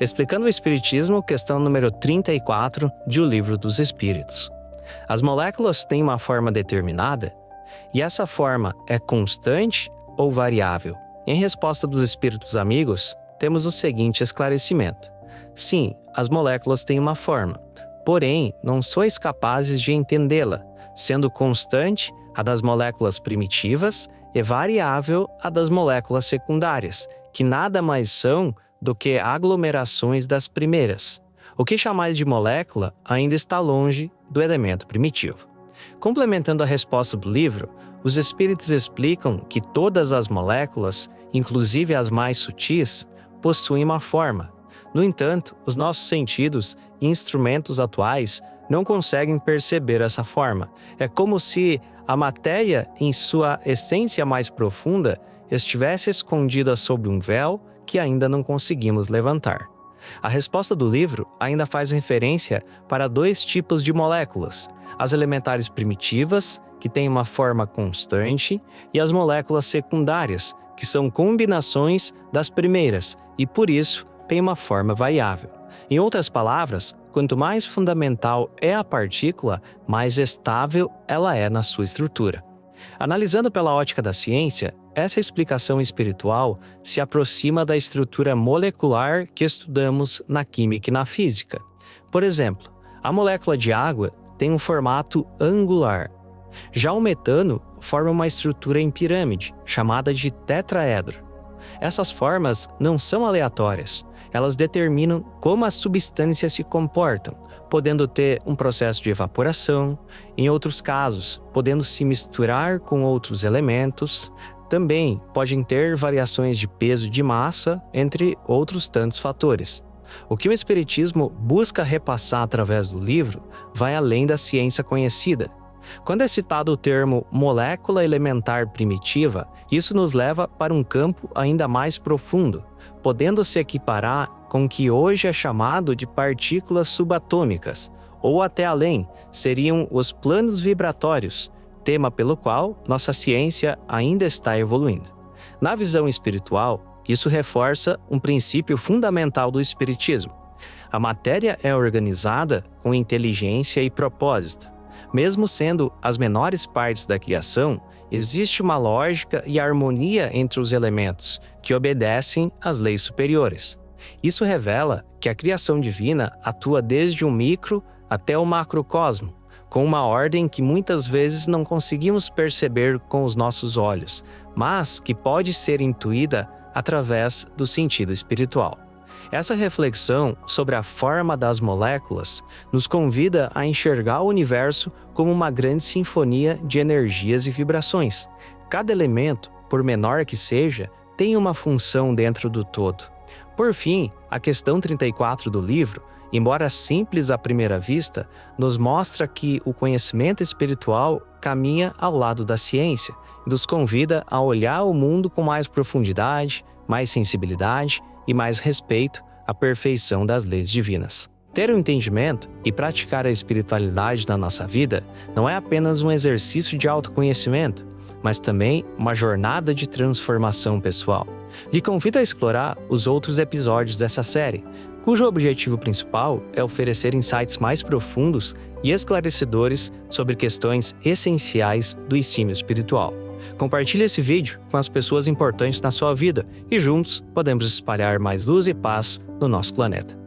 Explicando o Espiritismo, questão número 34 de O Livro dos Espíritos. As moléculas têm uma forma determinada? E essa forma é constante ou variável? Em resposta dos espíritos amigos, temos o seguinte esclarecimento. Sim, as moléculas têm uma forma, porém não sois capazes de entendê-la, sendo constante a das moléculas primitivas e variável a das moléculas secundárias, que nada mais são do que aglomerações das primeiras. O que chamais de molécula ainda está longe do elemento primitivo. Complementando a resposta do livro, os espíritos explicam que todas as moléculas, inclusive as mais sutis, possuem uma forma. No entanto, os nossos sentidos e instrumentos atuais não conseguem perceber essa forma. É como se a matéria, em sua essência mais profunda, estivesse escondida sob um véu que ainda não conseguimos levantar. A resposta do livro ainda faz referência para dois tipos de moléculas: as elementares primitivas, que têm uma forma constante, e as moléculas secundárias, que são combinações das primeiras e, por isso, têm uma forma variável. Em outras palavras, quanto mais fundamental é a partícula, mais estável ela é na sua estrutura. Analisando pela ótica da ciência, essa explicação espiritual se aproxima da estrutura molecular que estudamos na química e na física. Por exemplo, a molécula de água tem um formato angular. Já o metano forma uma estrutura em pirâmide, chamada de tetraedro. Essas formas não são aleatórias. Elas determinam como as substâncias se comportam, podendo ter um processo de evaporação, em outros casos, podendo se misturar com outros elementos. Também podem ter variações de peso e de massa, entre outros tantos fatores. O que o Espiritismo busca repassar através do livro vai além da ciência conhecida. Quando é citado o termo molécula elementar primitiva, isso nos leva para um campo ainda mais profundo, podendo se equiparar com o que hoje é chamado de partículas subatômicas, ou até além, seriam os planos vibratórios, tema pelo qual nossa ciência ainda está evoluindo. Na visão espiritual, isso reforça um princípio fundamental do Espiritismo. A matéria é organizada com inteligência e propósito. Mesmo sendo as menores partes da criação, existe uma lógica e harmonia entre os elementos, que obedecem às leis superiores. Isso revela que a criação divina atua desde o micro até o macrocosmo, com uma ordem que muitas vezes não conseguimos perceber com os nossos olhos, mas que pode ser intuída através do sentido espiritual. Essa reflexão sobre a forma das moléculas nos convida a enxergar o universo como uma grande sinfonia de energias e vibrações. Cada elemento, por menor que seja, tem uma função dentro do todo. Por fim, a questão 34 do livro, embora simples à primeira vista, nos mostra que o conhecimento espiritual caminha ao lado da ciência e nos convida a olhar o mundo com mais profundidade, mais sensibilidade e mais respeito à perfeição das leis divinas. Ter um entendimento e praticar a espiritualidade na nossa vida não é apenas um exercício de autoconhecimento, mas também uma jornada de transformação pessoal. Lhe convido a explorar os outros episódios dessa série, cujo objetivo principal é oferecer insights mais profundos e esclarecedores sobre questões essenciais do ensino espiritual. Compartilhe esse vídeo com as pessoas importantes na sua vida e juntos podemos espalhar mais luz e paz no nosso planeta.